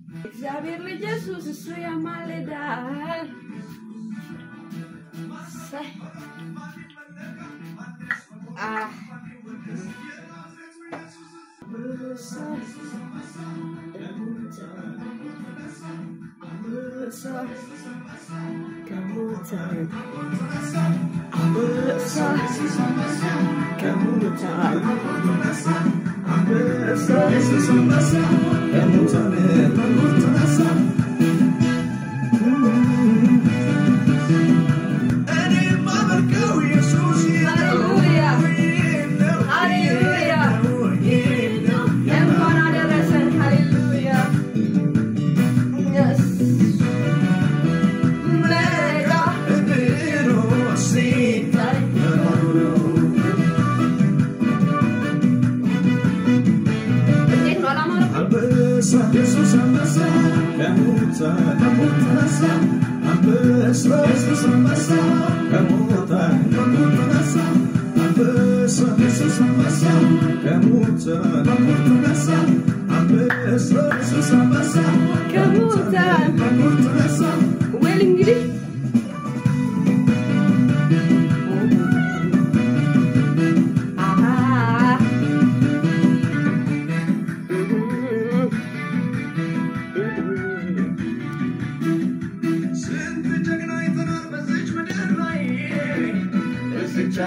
እግዚአብሔር ለኢየሱስ እሱ ያማልዳል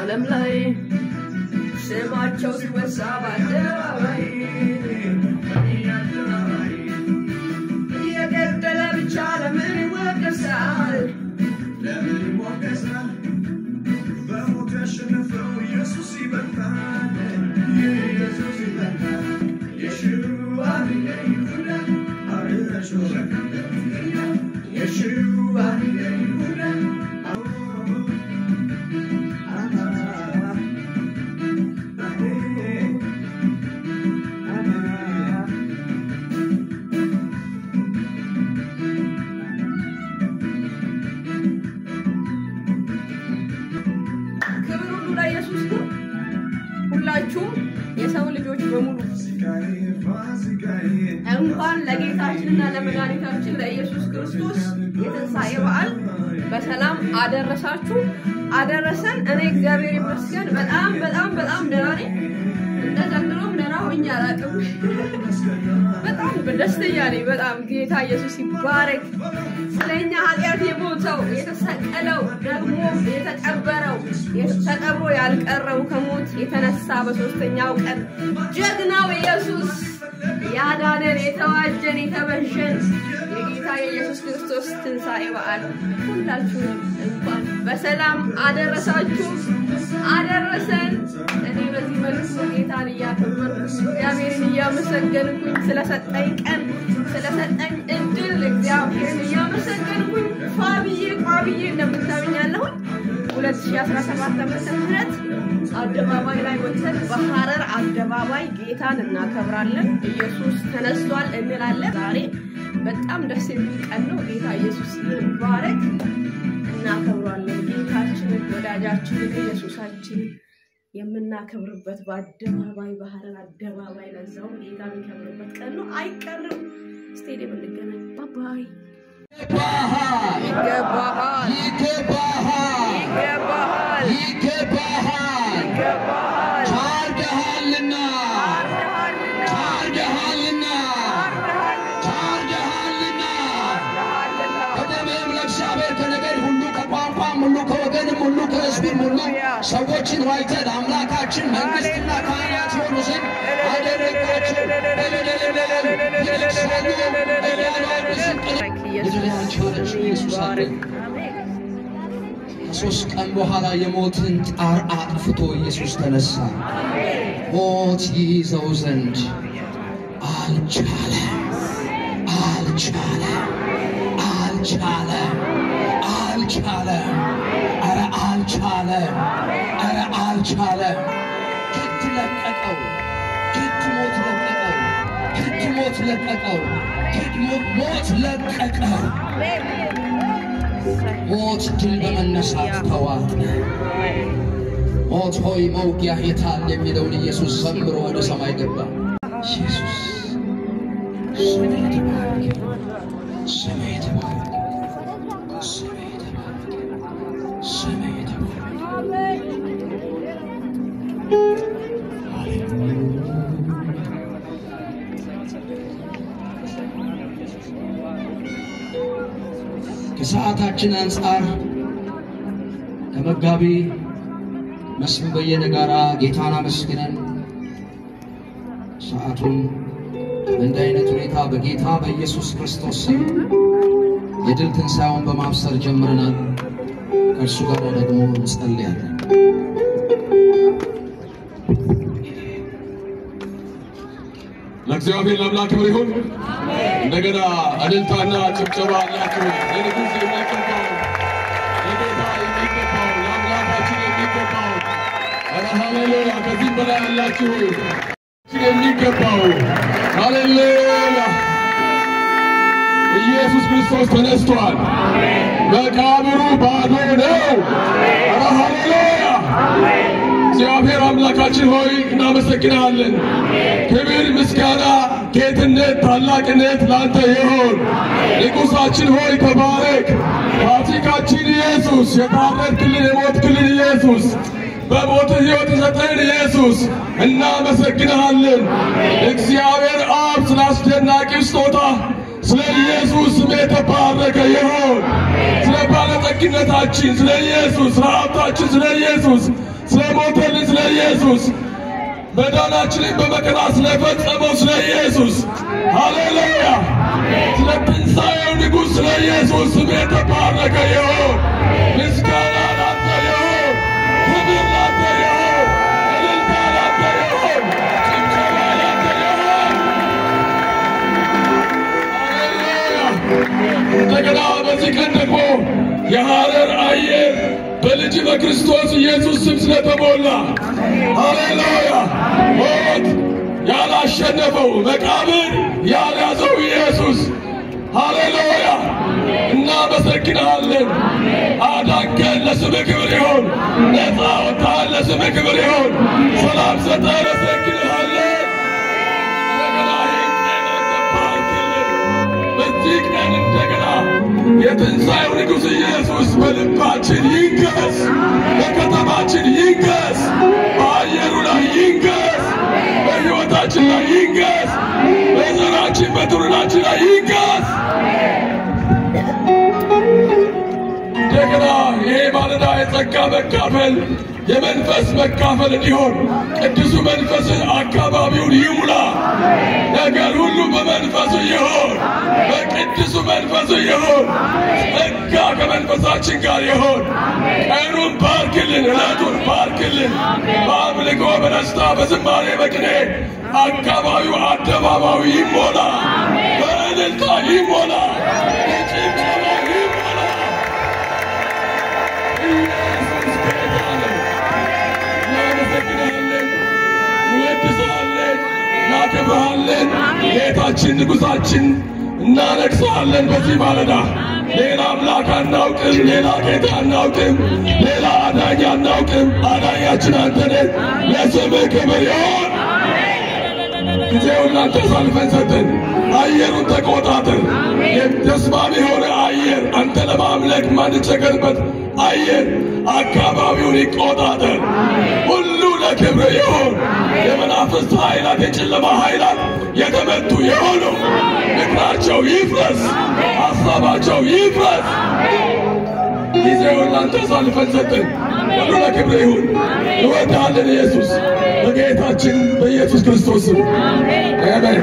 ዓለም ላይ ስማቸው ሲወሳ በአደባባይ የገደለ ብቻ ለምን ይወቀሳል? ለምን ይወቀሳል? በሞት ያሸነፈው ኢየሱስ ይበልጣል። ኢየሱስ ይበልጣል። የሽዋ ይሁዳ አርሾ የሽዋ ይሁዳ የሰው ልጆች በሙሉ እንኳን ለጌታችንና ለመድኃኒታችን ለኢየሱስ ክርስቶስ የትንሣኤ በዓል በሰላም አደረሳችሁ አደረሰን። እኔ እግዚአብሔር ይመስገን በጣም ደህና ነኝ። እንደዘንድሮም ደህና ሆኜ አላውቅም። በጣም ደስተኛ ነኝ። በጣም ጌታ ኢየሱስ ይባረክ። ስለኛ ኃጢአት የሞተው የተሰቀለው ደግሞ የተቀበረው ተቀብሮ ያልቀረው ከሞት የተነሳ በሶስተኛው ቀን ጀግናው ኢየሱስ ያዳነን የተዋጀን የተበሸን የጌታ የኢየሱስ ክርስቶስ ትንሣኤ በዓል ሁላችሁም እንኳን በሰላም አደረሳችሁ አደረሰን። እኔ በዚህ መልኩ ጌታን እያከበርኩ እግዚአብሔርን እያመሰገንኩኝ ስለሰጠኝ ቀን ስለሰጠኝ እድል እግዚአብሔርን እያመሰገንኩኝ ፋብዬ እንደምታውኛለሁ 2017 ዓመተ አደባባይ ላይ ወጥተን በሐረር አደባባይ ጌታን እናከብራለን። ኢየሱስ ተነስቷል እንላለን። ዛሬ በጣም ደስ የሚል ቀን ነው። ጌታ ኢየሱስ ይባረክ። እናከብራለን ጌታችንን ወዳጃችንን ኢየሱሳችንን የምናከብርበት በአደባባይ በሐረር አደባባይ ለዛው ጌታ የሚከብርበት ቀን ነው። አይቀርም። ስቴዲየም እንገናኝ። ባይ ይገባሃል ታርደሃልና ከደሜም ለእግዚአብሔር ከነገድ ሁሉ ከቋንቋም ሁሉ ከወገንም ሁሉ ከሕዝብም ሁሉ ሰዎችን ዋጅተህ አምላካችን መንግሥትና ካህናት ይሆኑ ዘንድ አደረጋቸው። ከሦስት ቀን በኋላ የሞትን ጣር አጥፍቶ ኢየሱስ ተነሳ። ሞት ይዘው ዘንድ አልቻለም። ግድ ለቀቀው። ግድ ሞት ለቀቀው። ሞት ድል በመነሳት ተዋጠ። ሞት ሆይ መውጊያህ የታል የሚለውን ኢየሱስ ዘምሮ ወደ ሰማይ ገባ። ኢየሱስ ከሰዓታችን አንፃር ከመጋቢ መስፍን በየነ ጋራ ጌታን አመስግነን ሰዓቱን በእንዲህ አይነት ሁኔታ በጌታ በኢየሱስ ክርስቶስ ስም የድል ትንሣኤውን በማብሰር ጀምረናል። ከእርሱ ጋር ደግሞ እንጸልያለን። ለእግዚአብሔር ለአምላክ ክብር ይሁን። እንደገና እልልታና ጭብጨባ አላችሁ። ለንጉሥ የሚገባው ለጌታ የሚገባው ለአምላካችን የሚገባው ሃሌሉያ። ከዚህ በላይ አላችሁ የሚገባው ሃሌሉያ። ኢየሱስ ክርስቶስ ተነስቷል። መቃብሩ ባዶ ነው። ሃሌሉያ። እግዚአብሔር አምላካችን ሆይ እናመሰግናለን። ክብር፣ ምስጋና፣ ጌትነት፣ ታላቅነት ላንተ ይሁን። ንጉሳችን ሆይ ተባረክ። ፋሲካችን ኢየሱስ፣ የታረድክልን የሞትክልን ኢየሱስ፣ በሞት ሕይወት የሰጠን ኢየሱስ እናመሰግናለን። እግዚአብሔር አብ ስለ አስደናቂ ስጦታ ስለ ኢየሱስ ስም የተባረከ ይሁን። ስለ ባለጠግነታችን ስለ ኢየሱስ፣ ስለ ሀብታችን ስለ ኢየሱስ፣ ስለ ሞተልን ስለ ኢየሱስ፣ መዳናችንን በመከራ ስለፈጸመው ስለ ኢየሱስ ሃሌሉያ። ስለ ትንሣኤው ንጉሥ ስለ ኢየሱስ ስም የተባረከ ይሁን። ምስጋና ላንተ ይሁን። ክብር ላንተ ይሁን። እልልታ ላንተ ይሁን። ጭብጨባ ላንተ ይሁን። ሃሌሉያ። እንደገና በዚህ ቀን ደግሞ የሐረር አየር በልጅ በክርስቶስ ኢየሱስ ስም ስለተሞላ ሃሌሉያ። ሞት ያላሸነፈው መቃብር ያልያዘው ኢየሱስ ሃሌሉያ እናመሰግናለን። አዳንከን፣ ለስምህ ክብር ይሁን። ነፃ ወጥተሃል፣ ለስምህ ክብር ይሁን። ሰላም ሰጠህ፣ እናመሰግንሃለን። እንደገና ይህን ቀን ባርክልን። በዚህ ቀን እንደገና የትንሣኤው ንጉሥ ኢየሱስ በልባችን ይንገስ፣ በከተማችን ይንገስ፣ በአየሩ ላይ ይንገስ፣ በሕይወታችን ላይ ይንገስ፣ በዘራችን በትውልዳችን ላይ ይንገስ። እንደገና ይሄ ማለዳ የጸጋ መካፈል የመንፈስ መካፈል እንዲሆን ቅዱሱ መንፈስ አካባቢውን ይሙላ። ነገር ሁሉ በመንፈሱ ይሁን፣ በቅዱሱ መንፈሱ ይሁን። ጸጋ ከመንፈሳችን ጋር ይሁን። ቀኑን ባርክልን፣ ዕለቱን ባርክልን። በአምልኮ በደስታ በዝማሬ በቅኔ አካባቢው አደባባዩ ይሞላ፣ በእልልታ ይሞላ፣ በጭብጨባ ይሞላ። ኢየሱስ ጌታ ነው። እናመሰግናለን፣ እንወድሳለን፣ እናከብርሃለን። ጌታችን ንጉሣችን እናነግሣለን። በዚህ ማለዳ ሌላ አምላክ አናውቅም፣ ሌላ ጌታ አናውቅም፣ ሌላ አዳኝ አናውቅም። አዳኛችን አንተ ነህ። ለስምህ ክብር ይሁን። ጊዜውን ላንተ አሳልፈን ሰጠን። አየሩን ተቆጣጠር። ተስማሚ የሆነ አየር፣ አንተ ለማምለክ ማንቸገርበት አየር አካባቢውን ይቆጣጠር። ሁሉ ለክብር ይሁን። የመናፍስት ኃይላት፣ የጨለማ ኃይላት የተመቱ የሆኑ ምክራቸው ይፍረስ፣ ሐሳባቸው ይፍረስ። ጊዜውን ላንተ አሳልፈን ሰጠን። ሁሉ ለክብር ይሁን። እንወድሃለን ኢየሱስ፣ በጌታችን በኢየሱስ ክርስቶስ ስም አሜን።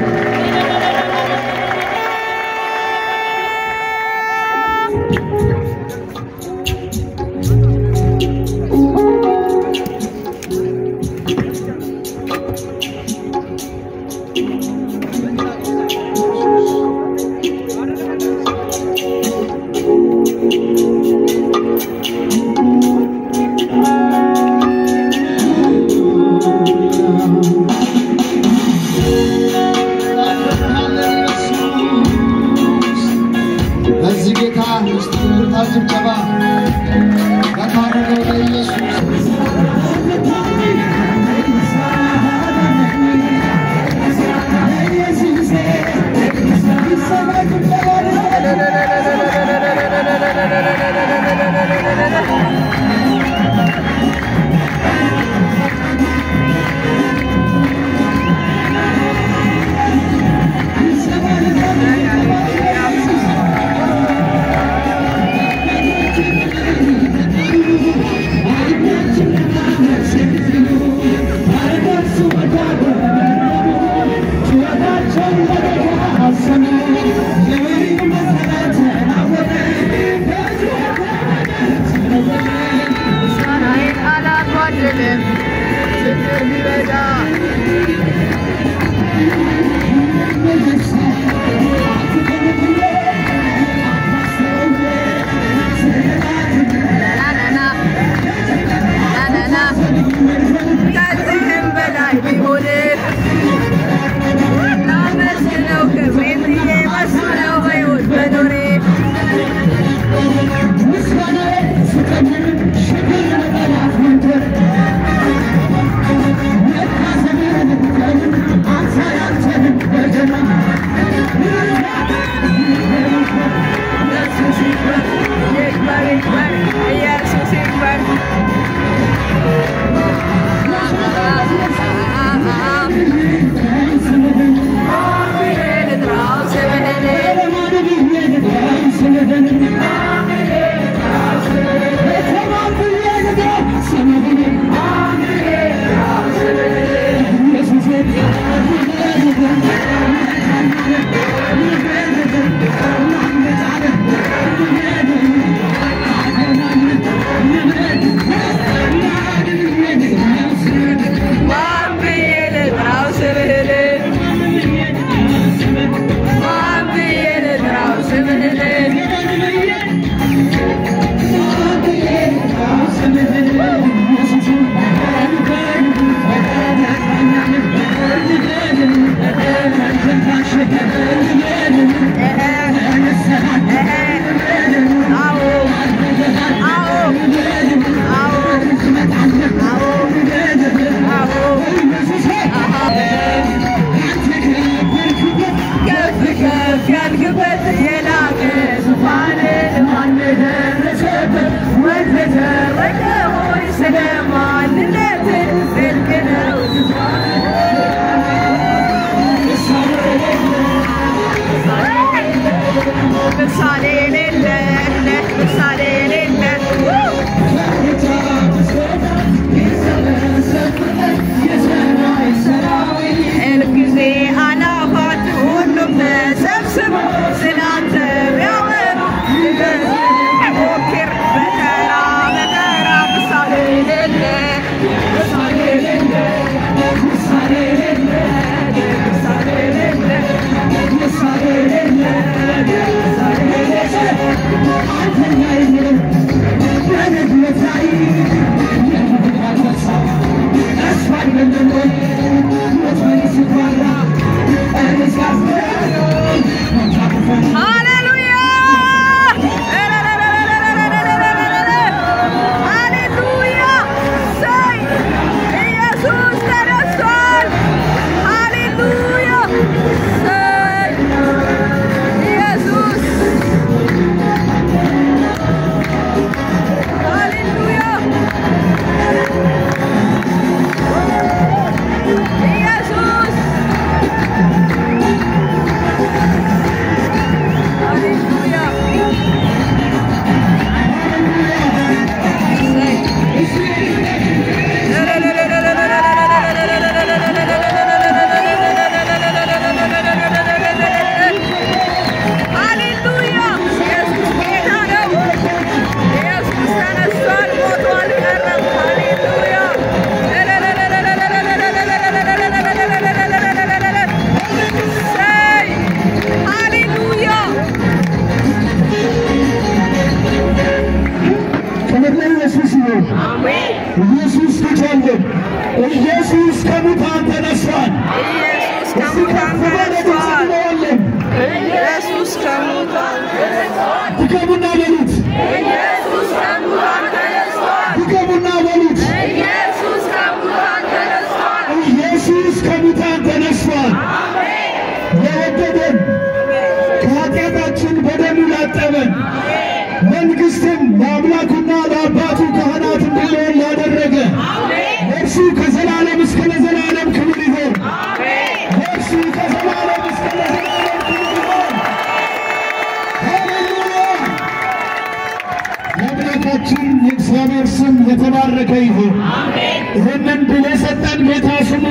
ኢየሱስ ከሙታን ተነስቷል። ኢየሱስ ከሙታን ተነስቷል። ኢየሱስ ከሙታን ተነስቷል። ድገሙና በሉት። ኢየሱስ ከሙታን ተነስቷል። ድገሙና በሉት። ኢየሱስ ከሙታን ተነስቷል። ኢየሱስ ከሙታን ተነስቷል። የወደደን ከኃጢአታችን በደሙ ላጠበን መንግሥትም ለአምላኩና ለአባቱ ካህናት እንዲሆን ላደረገ እርሱ ከዘላለም እስከ ለዘላለም ክብር ይሁን። እርሱ ከዘላለም እስከ ለዘላለም ክብር ይሁን። ሃሌሉያ! የአምላካችን የእግዚአብሔር ስም የተባረከ ይሁን። ይህንን ድል የሰጠን ጌታ ስሙ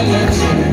Let's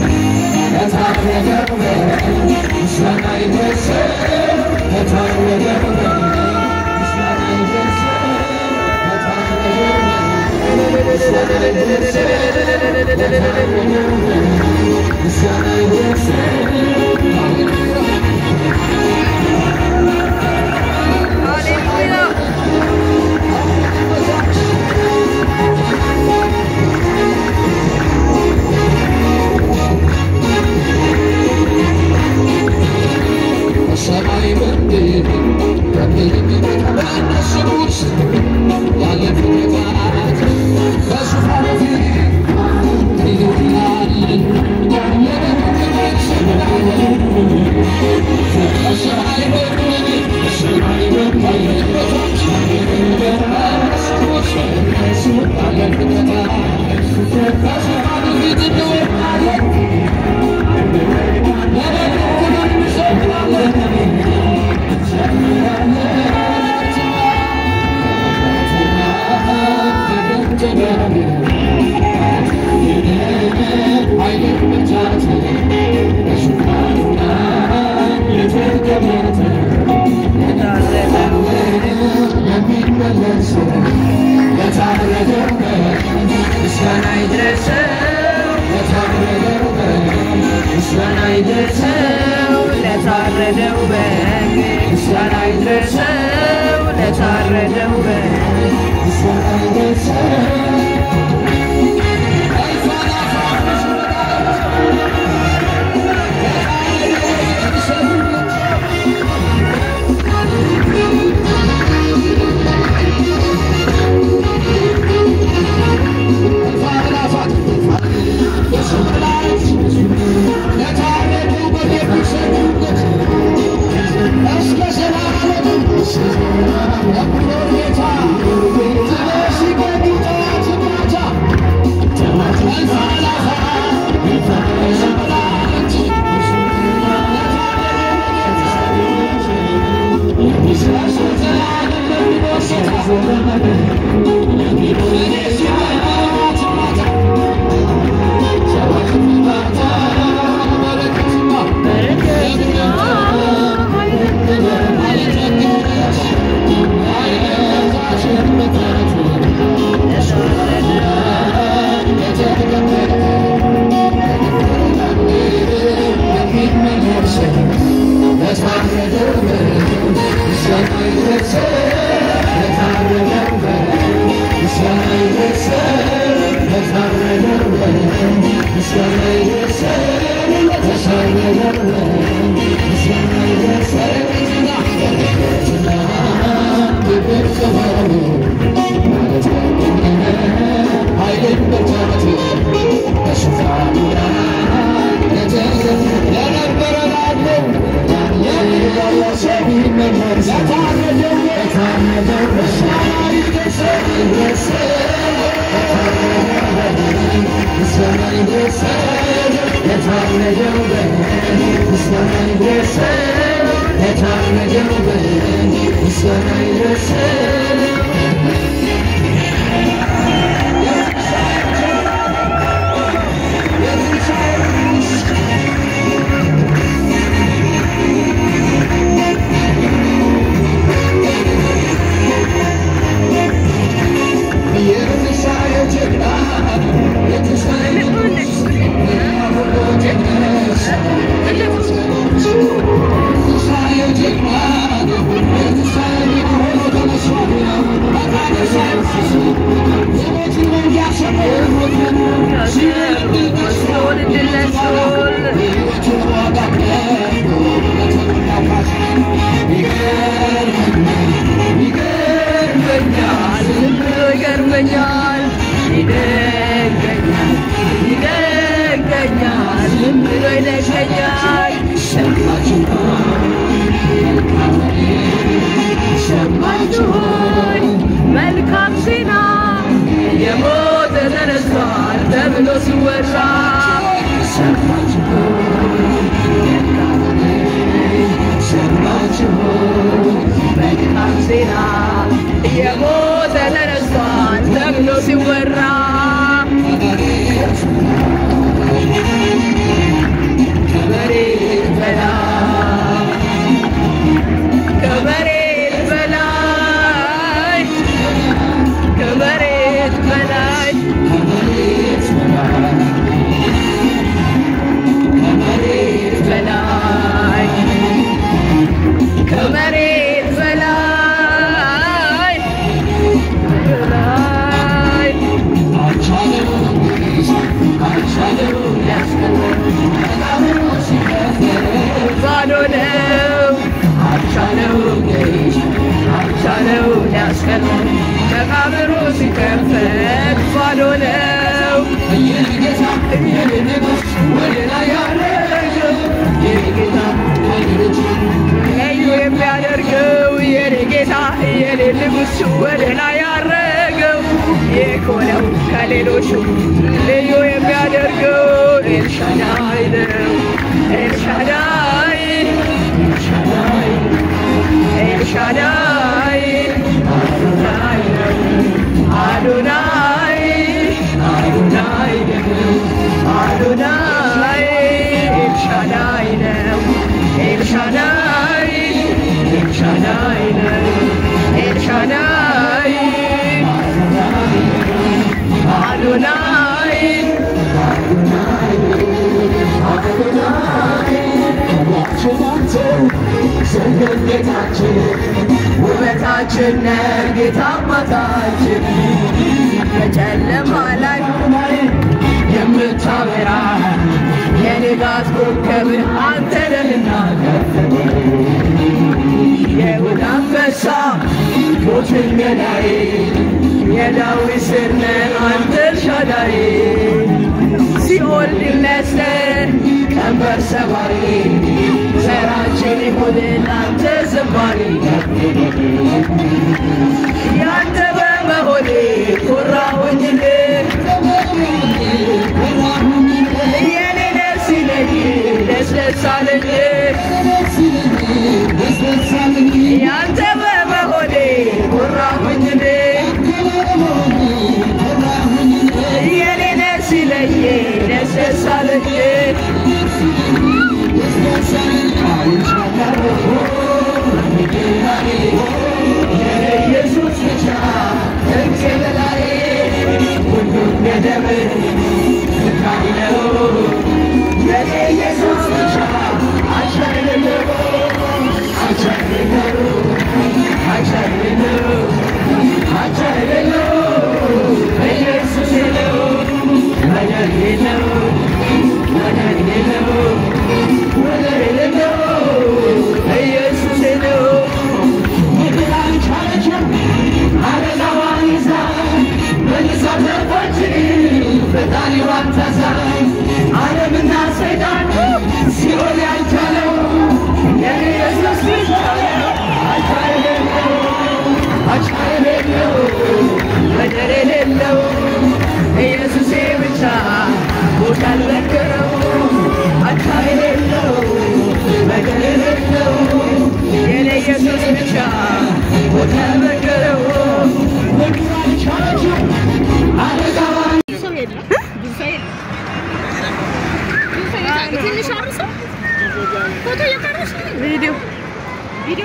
ከመሬት በላይ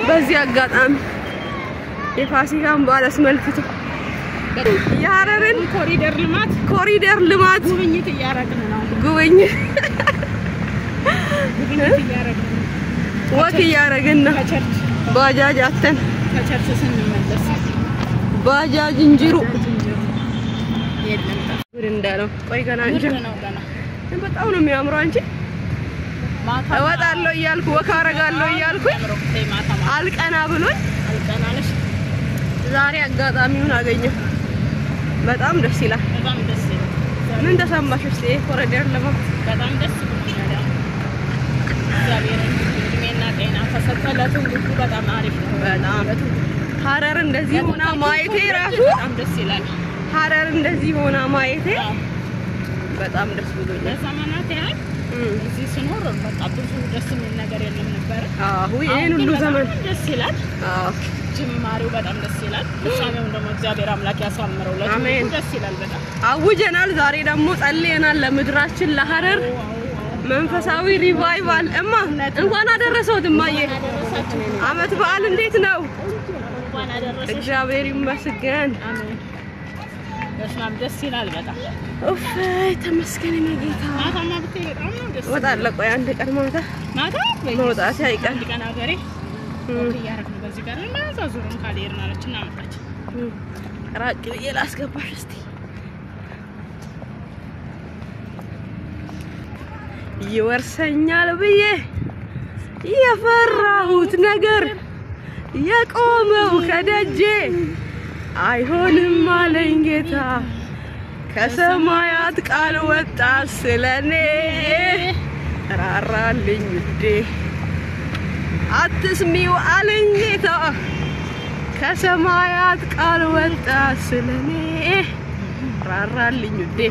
በዚህ አጋጣሚ የፋሲካን በዓል አስመልክቶ የሐረርን ኮሪደር ልማት ጉብኝት እያደረግን ነው። ጉብኝት እያደረግን ወክ እያደረግን ነው። ባጃጅ አተን ከቸርች ስንመለስ ባጃጅ እንጅሩ የለም ጉድ እንዳለው ቆይ ገና እንጂ በጣም ነው የሚያምረው አንቺ እወጣለሁ እያልኩ ወክ አደርጋለሁ እያልኩ አልቀና ብሎኝ አልቀናለሽ ዛሬ አጋጣሚውን አገኘሁ። በጣም ደስ ይላል። ምን ተሰማሽ እስቲ ኮሪደር ልማት? በጣም ደስ ብሎኛል። እግዚአብሔር እድሜና ጤና ከሰጠለት ሁሉ በጣም አሪፍ ነው። በጣም ሐረር እንደዚህ ሆና ማየቴ ራሱ በጣም ደስ ይላል። ሐረር እንደዚህ ሆና ማየቴ በጣም ደስ ብሎኛል። ለዘመናት ያህል እዚህ ስኖር በቃ ብዙ ደስ የሚል ነገር የለም ነበር። ይሄን ሁሉ ዘመን ደስ ይላል። ጅማሬው በጣም ደስ ይላል። ፍጻሜው ደግሞ እግዚአብሔር አምላክ ያሳምረው። ለሁሉ ደስ ይላል። በጣም አውጀናል። ዛሬ ደግሞ ጸልየናል ለምድራችን ለሐረር መንፈሳዊ ሪቫይቫል። እማ እንኳን አደረሰውት እማዬ። አመት በዓል እንዴት ነው? እንኳን አደረሰሽ። እግዚአብሔር ይመስገን። አሜን። በስማም ደስ ይላል በጣም ኡፍ ተመስገን ነው ጌታ ማታማ ብታይ በጣም ነው ደስ ወጣለ ቆይ አንድ ቀን ማታ መውጣት አይቀር አንድ ቀን አገሬ ያረክን በዚህ ጋር ለማዛ ዙሩን ካሌርና አለችና መጣች ራቅ ብዬ ላስገባሽ እስቲ ይወርሰኛል ብዬ የፈራሁት ነገር የቆመው ከደጄ አይሆንም አለኝ ጌታ ከሰማያት ቃል ወጣ ስለኔ ራራልኝ ውዴ አትስሚው አለኝ ጌታ ከሰማያት ቃል ወጣ ስለኔ ራራልኝ ውዴ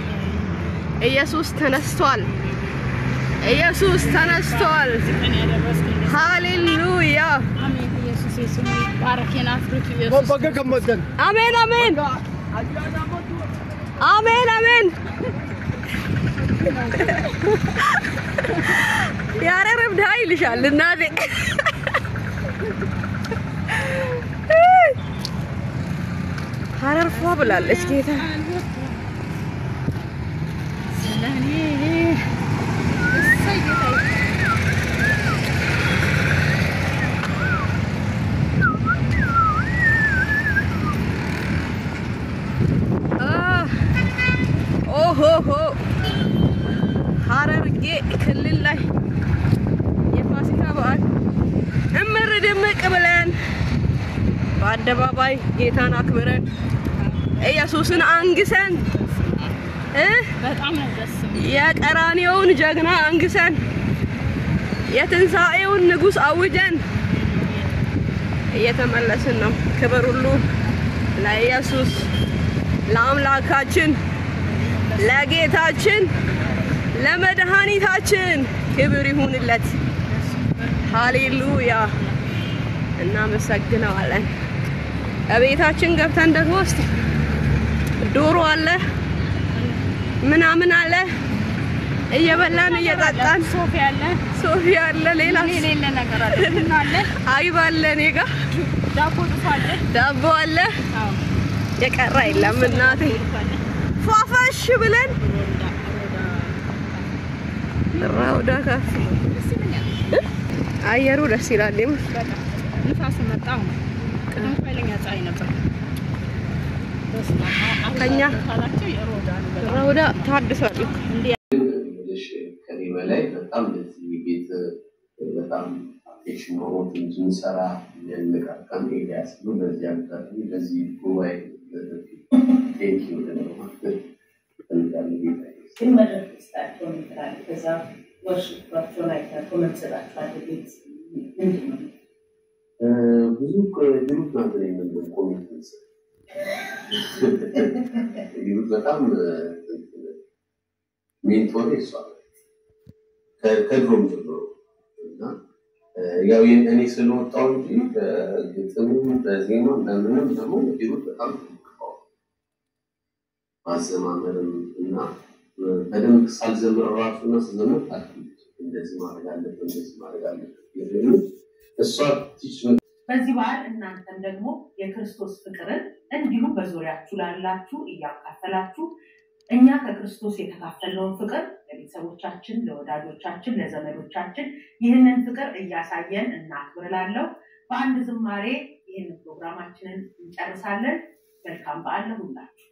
ኢየሱስ ተነስቷል ኢየሱስ ተነስቷል ሃሌሉያ አሜን ኢየሱስ ስሙ ባረከና ፍሩት ኢየሱስ አሜን አሜን አሜን አሜን ያረብ ዳይልሻል እናቴ ሐረርፏ ብላለች ጌታ ስለኔ ሐረርጌ ክልል ላይ የፋሲካ በዓል እምር ድምቅ ብለን በአደባባይ ጌታን አክብረን ኢየሱስን አንግሰን በጣም ደስ የቀራንዮውን ጀግና አንግሰን የትንሣኤውን ንጉስ አውጀን እየተመለስን ነው ክብር ሁሉ ለኢየሱስ ለአምላካችን ለጌታችን ለመድኃኒታችን ክብር ይሁንለት ሃሌሉያ እናመሰግናለን አቤታችን ገብተን ደግሞ እስቲ ዶሮ አለ ምናምን አለ እየበላን እየጠጣን ሶፊያ አለ ሌላ ነገር አለ አይብ አለ ኔጋ ዳቦ አለ የቀረ የለም እናቴ ፏፈሽ ብለን ራውዳ ካፌ አየሩ ደስ ይላል ንፋስ መጣው ቀደም ኃይለኛ ፀሐይ ነበር ከኛ ራውዳ ታድሷል ከኔ በላይ በጣም ለዚህ ቤት በጣም አቴንሽን ኖሮት እንድንሰራ የሚያነቃቃን ኤልያስ ነው በዚህ አጋጣሚ በዚህ ጉባኤ ቴንክ ዩ ግን መድረክስታቸው ይላል ከዛ ወርሽባቸው ላይ ኮመንትራቸው ቤት ምንድን ነው ብዙ ድሩት ናቸው የሚለው ኮሚትመንት ይሉት በጣም ሜንቶር ይሷል ከድሮም ጀምሮ እና ያው እኔ ስለወጣው እንጂ በግጥም በዜማ እንደምንም ደግሞ ይሉት በጣም ማዘማመርም እና በደንብ ሳልዘምር ራሱና ስዘምር እንደዚህ ማድረግ አለብን እሷ በዚህ በዓል እናንተም ደግሞ የክርስቶስ ፍቅርን እንዲሁ በዙሪያችሁ ላላችሁ እያካፈላችሁ እኛ ከክርስቶስ የተካፈልነውን ፍቅር ለቤተሰቦቻችን ለወዳጆቻችን ለዘመዶቻችን ይህንን ፍቅር እያሳየን እናክብርላለሁ በአንድ ዝማሬ ይህንን ፕሮግራማችንን እንጨርሳለን መልካም በዓል ለሁላችሁ